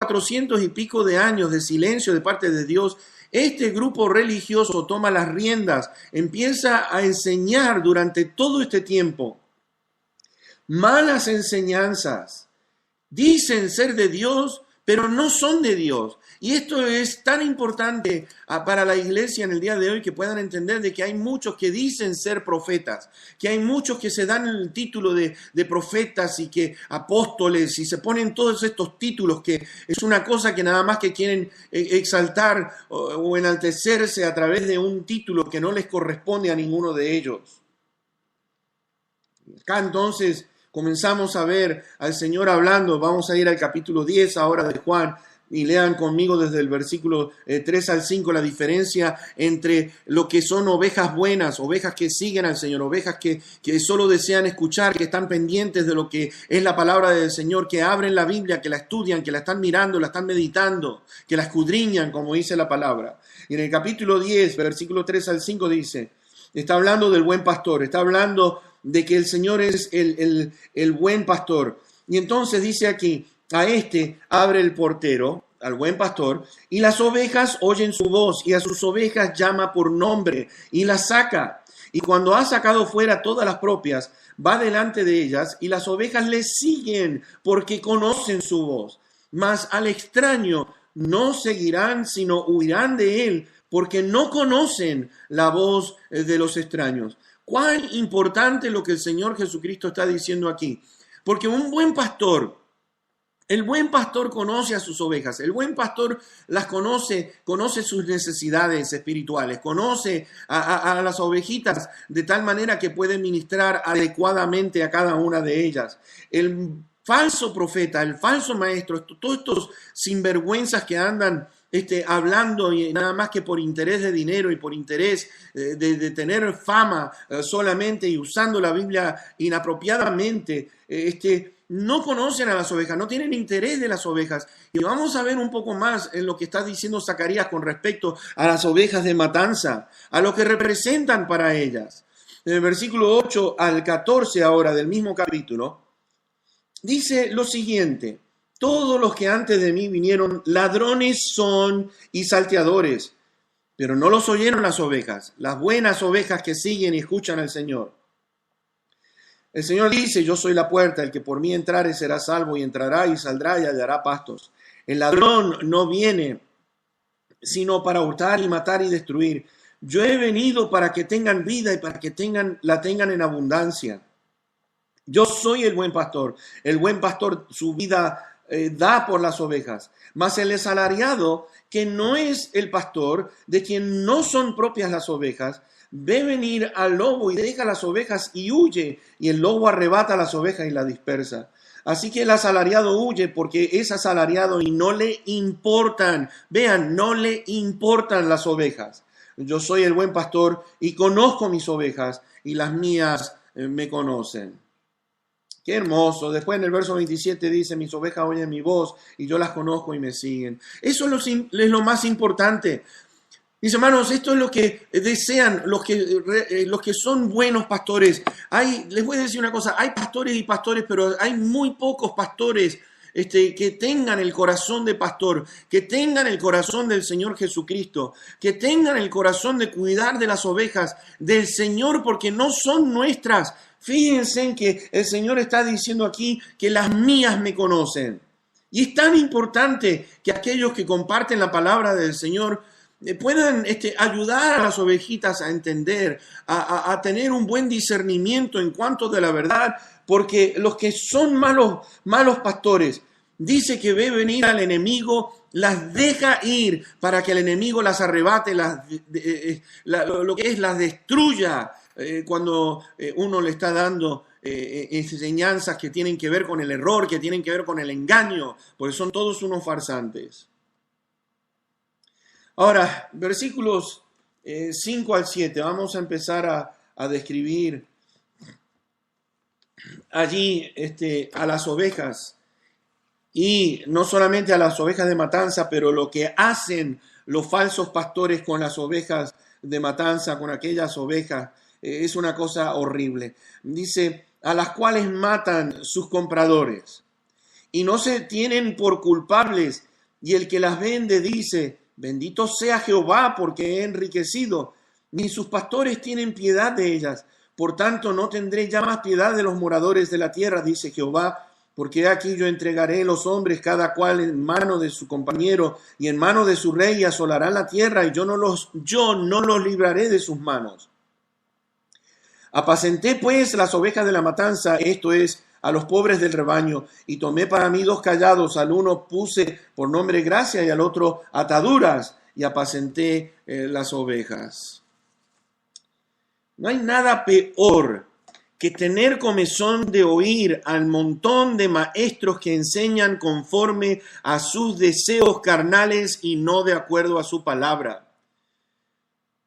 400 y pico de años de silencio de parte de Dios, este grupo religioso toma las riendas, empieza a enseñar durante todo este tiempo malas enseñanzas. Dicen ser de Dios, pero no son de Dios. Y esto es tan importante para la iglesia en el día de hoy, que puedan entender de que hay muchos que dicen ser profetas, que hay muchos que se dan el título de profetas y que apóstoles, y se ponen todos estos títulos, que es una cosa que nada más que quieren exaltar o enaltecerse a través de un título que no les corresponde a ninguno de ellos. Acá entonces comenzamos a ver al Señor hablando. Vamos a ir al capítulo 10 ahora de Juan, y lean conmigo desde el versículo 3 al 5 la diferencia entre lo que son ovejas buenas, ovejas que siguen al Señor, ovejas que solo desean escuchar, que están pendientes de lo que es la palabra del Señor, que abren la Biblia, que la estudian, que la están mirando, la están meditando, que la escudriñan, como dice la palabra. Y en el capítulo 10, versículo 3 al 5 dice, está hablando del buen pastor, está hablando de que el Señor es el buen pastor. Y entonces dice aquí, a este abre el portero, al buen pastor, y las ovejas oyen su voz, y a sus ovejas llama por nombre, y las saca. Y cuando ha sacado fuera todas las propias, va delante de ellas, y las ovejas le siguen, porque conocen su voz. Mas al extraño no seguirán, sino huirán de él, porque no conocen la voz de los extraños. Cuán importante lo que el Señor Jesucristo está diciendo aquí. Porque un buen pastor, el buen pastor conoce a sus ovejas, el buen pastor las conoce sus necesidades espirituales, conoce a las ovejitas de tal manera que puede ministrar adecuadamente a cada una de ellas. El falso profeta, el falso maestro, todos estos sinvergüenzas que andan hablando y nada más que por interés de dinero y por interés de tener fama solamente, y usando la Biblia inapropiadamente, no conocen a las ovejas, no tienen interés de las ovejas. Y vamos a ver un poco más en lo que está diciendo Zacarías con respecto a las ovejas de matanza, a lo que representan para ellas. En el versículo 8 al 14 ahora del mismo capítulo, dice lo siguiente: todos los que antes de mí vinieron, ladrones son y salteadores, pero no los oyeron las ovejas, las buenas ovejas que siguen y escuchan al Señor. El Señor dice, yo soy la puerta, el que por mí entrare será salvo, y entrará y saldrá y hallará pastos. El ladrón no viene sino para hurtar y matar y destruir. Yo he venido para que tengan vida y para que la tengan en abundancia. Yo soy el buen pastor. El buen pastor su vida da por las ovejas. Mas el asalariado, que no es el pastor, de quien no son propias las ovejas, ve venir al lobo y deja las ovejas y huye, y el lobo arrebata las ovejas y las dispersa. Así que el asalariado huye porque es asalariado y no le importan, vean, no le importan las ovejas. Yo soy el buen pastor y conozco mis ovejas, y las mías me conocen. Qué hermoso. Después en el verso 27 dice, mis ovejas oyen mi voz y yo las conozco y me siguen. Eso es lo más importante. Mis hermanos, esto es lo que desean los que son buenos pastores. Les voy a decir una cosa, hay pastores y pastores, pero hay muy pocos pastores que tengan el corazón de pastor, que tengan el corazón del Señor Jesucristo, que tengan el corazón de cuidar de las ovejas del Señor, porque no son nuestras. Fíjense en que el Señor está diciendo aquí que las mías me conocen. Y es tan importante que aquellos que comparten la palabra del Señor puedan ayudar a las ovejitas a entender, a tener un buen discernimiento en cuanto de la verdad, porque los que son malos pastores, dice que ve venir al enemigo, las deja ir para que el enemigo las arrebate, lo que es las destruya, cuando uno le está dando enseñanzas que tienen que ver con el error, que tienen que ver con el engaño, porque son todos unos farsantes. Ahora, versículos 5 al 7, vamos a empezar a describir allí a las ovejas, y no solamente a las ovejas de matanza, pero lo que hacen los falsos pastores con las ovejas de matanza, con aquellas ovejas, es una cosa horrible. Dice, a las cuales matan sus compradores, y no se tienen por culpables Y el que las vende dice, bendito sea Jehová porque he enriquecido. Ni sus pastores tienen piedad de ellas. Por tanto, no tendré ya más piedad de los moradores de la tierra, dice Jehová, porque aquí yo entregaré los hombres cada cual en mano de su compañero y en mano de su rey, y asolarán la tierra, y yo no los libraré de sus manos. Apacenté pues las ovejas de la matanza, esto es, a los pobres del rebaño, y tomé para mí 2 callados, al uno puse por nombre gracia y al otro ataduras, y apacenté las ovejas. No hay nada peor que tener comezón de oír al montón de maestros que enseñan conforme a sus deseos carnales y no de acuerdo a su palabra.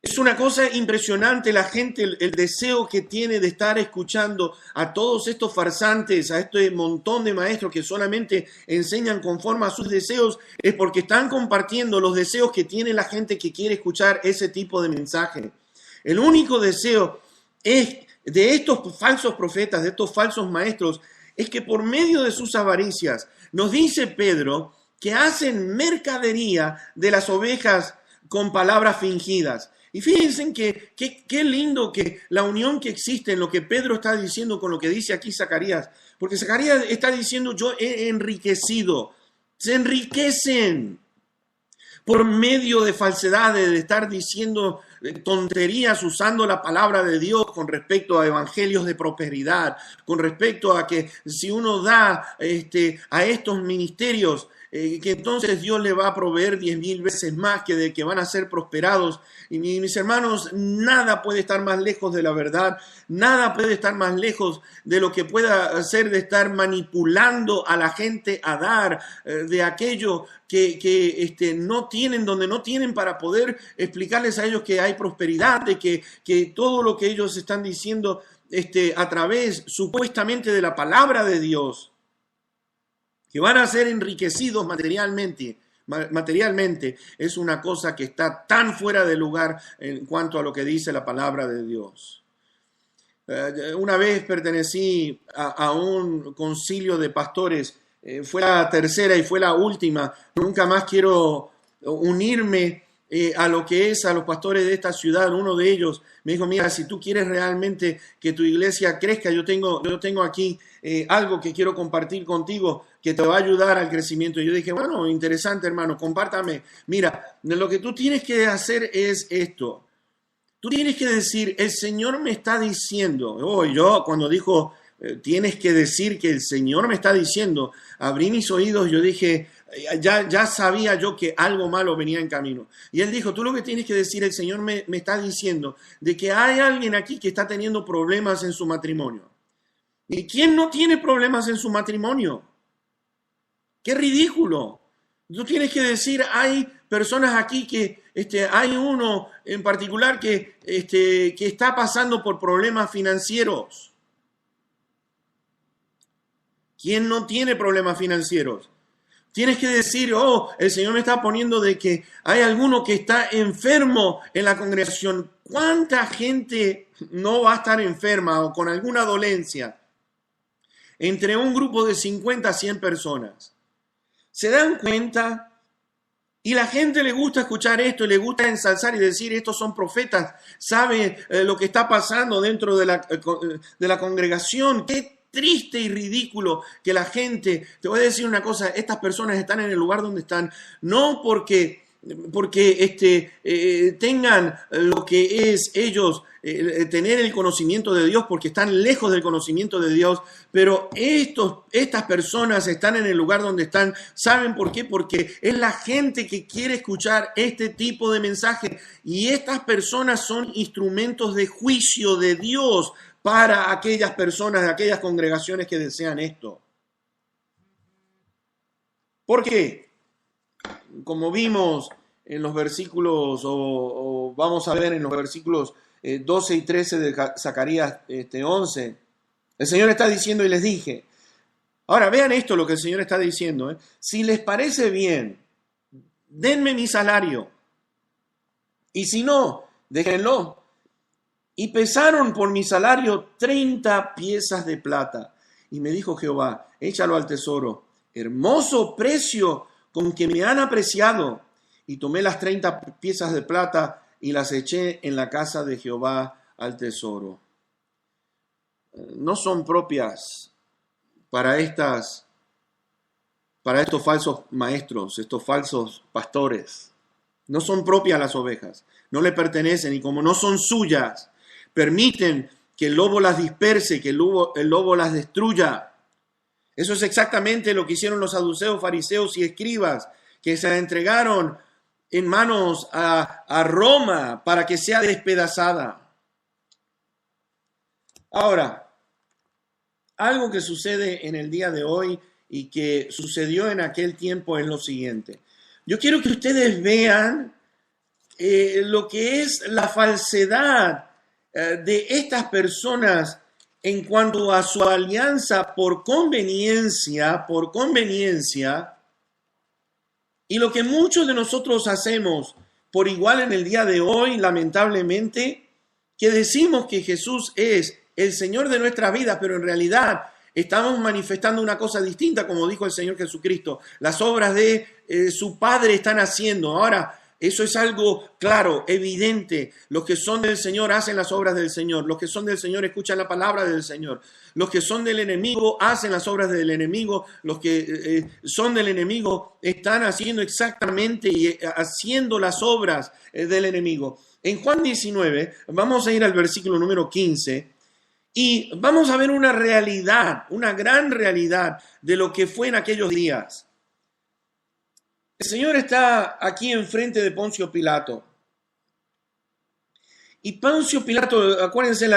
Es una cosa impresionante la gente, el deseo que tiene de estar escuchando a todos estos farsantes, a este montón de maestros que solamente enseñan conforme a sus deseos, es porque están compartiendo los deseos que tiene la gente que quiere escuchar ese tipo de mensaje. El único deseo es de estos falsos profetas, de estos falsos maestros, es que por medio de sus avaricias, nos dice Pedro, que hacen mercadería de las ovejas con palabras fingidas. Y fíjense que qué lindo que la unión que existe en lo que Pedro está diciendo con lo que dice aquí Zacarías. Porque Zacarías está diciendo, yo he enriquecido. Se enriquecen por medio de falsedades, de estar diciendo tonterías usando la palabra de Dios con respecto a evangelios de prosperidad, con respecto a que si uno da a estos ministerios, que entonces Dios le va a proveer 10,000 veces más, que van a ser prosperados. Y mis hermanos, nada puede estar más lejos de la verdad, nada puede estar más lejos de lo que pueda hacer de estar manipulando a la gente a dar de aquello que no tienen, donde no tienen, para poder explicarles a ellos que hay prosperidad, de que todo lo que ellos están diciendo a través supuestamente de la palabra de Dios, que van a ser enriquecidos materialmente, es una cosa que está tan fuera de lugar en cuanto a lo que dice la palabra de Dios. Una vez pertenecí a un concilio de pastores, fue la tercera y fue la última. Nunca más quiero unirme a lo que es a los pastores de esta ciudad. Uno de ellos me dijo, mira, si tú quieres realmente que tu iglesia crezca, yo tengo aquí algo que quiero compartir contigo que te va a ayudar al crecimiento. Y yo dije, bueno, interesante, hermano, compártame. Mira, lo que tú tienes que hacer es esto. Tú tienes que decir, el Señor me está diciendo. Yo cuando dijo, tienes que decir que el Señor me está diciendo, abrí mis oídos, yo dije, ya sabía yo que algo malo venía en camino. Y él dijo, tú lo que tienes que decir, el Señor me está diciendo de que hay alguien aquí que está teniendo problemas en su matrimonio. ¿Y quién no tiene problemas en su matrimonio? ¡Qué ridículo! Tú tienes que decir, hay personas aquí que, hay uno en particular que está pasando por problemas financieros. ¿Quién no tiene problemas financieros? Tienes que decir, el Señor me está poniendo de que hay alguno que está enfermo en la congregación. ¿Cuánta gente no va a estar enferma o con alguna dolencia entre un grupo de 50 a 100 personas? ¿Se dan cuenta? Y la gente le gusta escuchar esto y le gusta ensalzar y decir, estos son profetas, saben lo que está pasando dentro de la congregación. ¡Qué triste y ridículo que la gente! Te voy a decir una cosa, estas personas están en el lugar donde están, no porque tengan lo que es ellos, tener el conocimiento de Dios, porque están lejos del conocimiento de Dios, pero estas personas están en el lugar donde están. ¿Saben por qué? Porque es la gente que quiere escuchar este tipo de mensaje, y estas personas son instrumentos de juicio de Dios para aquellas personas, de aquellas congregaciones que desean esto. ¿Por qué? Como vimos en los versículos, o vamos a ver en los versículos 12 y 13 de Zacarías 11, el Señor está diciendo, y les dije. Ahora vean esto, lo que el Señor está diciendo. Si les parece bien, denme mi salario, y si no, déjenlo. Y pesaron por mi salario 30 piezas de plata. Y me dijo Jehová, échalo al tesoro, hermoso precio con que me han apreciado. Y tomé las 30 piezas de plata y las eché en la casa de Jehová al tesoro. No son propias para estos falsos maestros, estos falsos pastores. No son propias las ovejas, no le pertenecen, y como no son suyas, permiten que el lobo las disperse, que el lobo las destruya. Eso es exactamente lo que hicieron los saduceos, fariseos y escribas, que se entregaron en manos a Roma para que sea despedazada. Ahora, algo que sucede en el día de hoy y que sucedió en aquel tiempo es lo siguiente. Yo quiero que ustedes vean lo que es la falsedad de estas personas en cuanto a su alianza por conveniencia, y lo que muchos de nosotros hacemos por igual en el día de hoy, lamentablemente, que decimos que Jesús es el Señor de nuestra vida, pero en realidad estamos manifestando una cosa distinta, como dijo el Señor Jesucristo. Las obras de su Padre están haciendo. Ahora, eso es algo claro, evidente. Los que son del Señor hacen las obras del Señor. Los que son del Señor escuchan la palabra del Señor. Los que son del enemigo hacen las obras del enemigo. Los que son del enemigo están haciendo exactamente y haciendo las obras del enemigo. En Juan 19, vamos a ir al versículo número 15 y vamos a ver una realidad, una gran realidad de lo que fue en aquellos días. El Señor está aquí enfrente de Poncio Pilato. Y Poncio Pilato, acuérdense,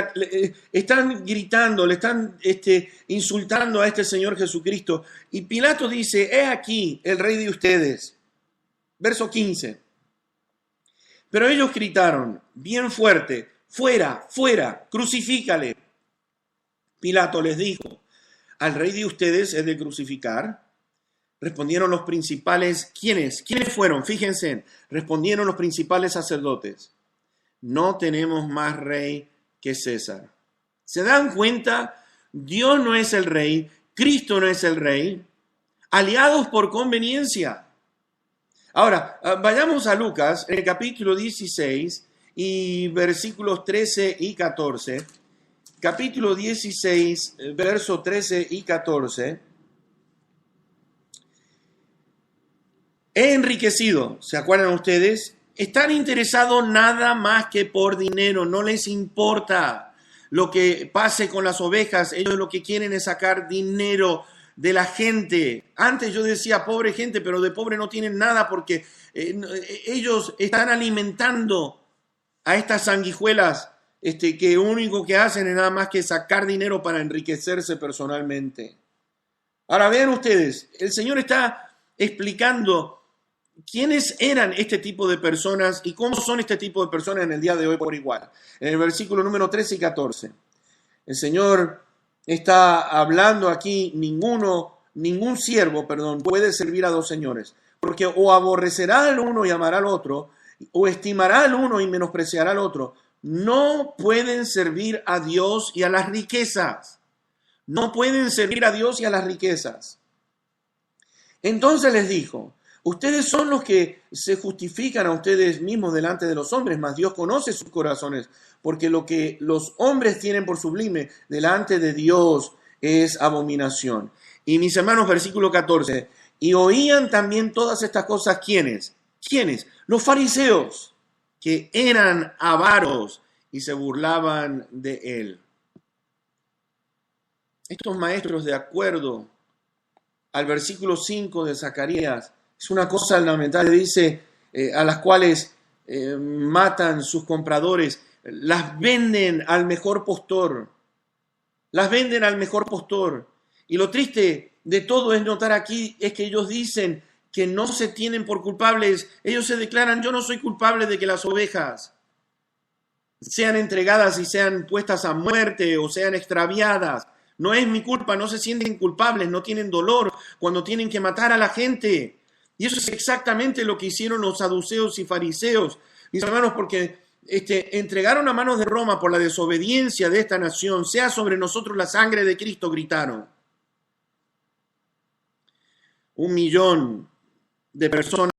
están gritando, le están insultando a este Señor Jesucristo. Y Pilato dice, he aquí el rey de ustedes. Verso 15. Pero ellos gritaron bien fuerte, fuera, fuera, crucifícale. Pilato les dijo, ¿al rey de ustedes es de crucificar? Respondieron los principales, ¿quiénes? ¿Quiénes fueron? Fíjense, respondieron los principales sacerdotes. No tenemos más rey que César. ¿Se dan cuenta? Dios no es el rey, Cristo no es el rey, aliados por conveniencia. Ahora, vayamos a Lucas, en el capítulo 16 y versículos 13 y 14. Capítulo 16, versos 13 y 14. He enriquecido, ¿se acuerdan ustedes? Están interesados nada más que por dinero, no les importa lo que pase con las ovejas, ellos lo que quieren es sacar dinero de la gente. Antes yo decía pobre gente, pero de pobre no tienen nada porque ellos están alimentando a estas sanguijuelas que lo único que hacen es nada más que sacar dinero para enriquecerse personalmente. Ahora vean ustedes, el Señor está explicando quiénes eran este tipo de personas y cómo son este tipo de personas en el día de hoy por igual. En el versículo número 13 y 14, el Señor está hablando aquí, ningún siervo, puede servir a dos señores, porque o aborrecerá al uno y amará al otro, o estimará al uno y menospreciará al otro. No pueden servir a Dios y a las riquezas. No pueden servir a Dios y a las riquezas. Entonces les dijo, ustedes son los que se justifican a ustedes mismos delante de los hombres, mas Dios conoce sus corazones, porque lo que los hombres tienen por sublime delante de Dios es abominación. Y mis hermanos, versículo 14, y oían también todas estas cosas, ¿quiénes? ¿Quiénes? Los fariseos, que eran avaros y se burlaban de él. Estos maestros, de acuerdo al versículo 5 de Zacarías, es una cosa lamentable, dice, a las cuales matan sus compradores, las venden al mejor postor. Las venden al mejor postor. Y lo triste de todo es notar aquí es que ellos dicen que no se tienen por culpables. Ellos se declaran, yo no soy culpable de que las ovejas sean entregadas y sean puestas a muerte o sean extraviadas. No es mi culpa, no se sienten culpables, no tienen dolor cuando tienen que matar a la gente. Y eso es exactamente lo que hicieron los saduceos y fariseos, mis hermanos, porque entregaron a manos de Roma por la desobediencia de esta nación. Sea sobre nosotros la sangre de Cristo, gritaron. 1 de personas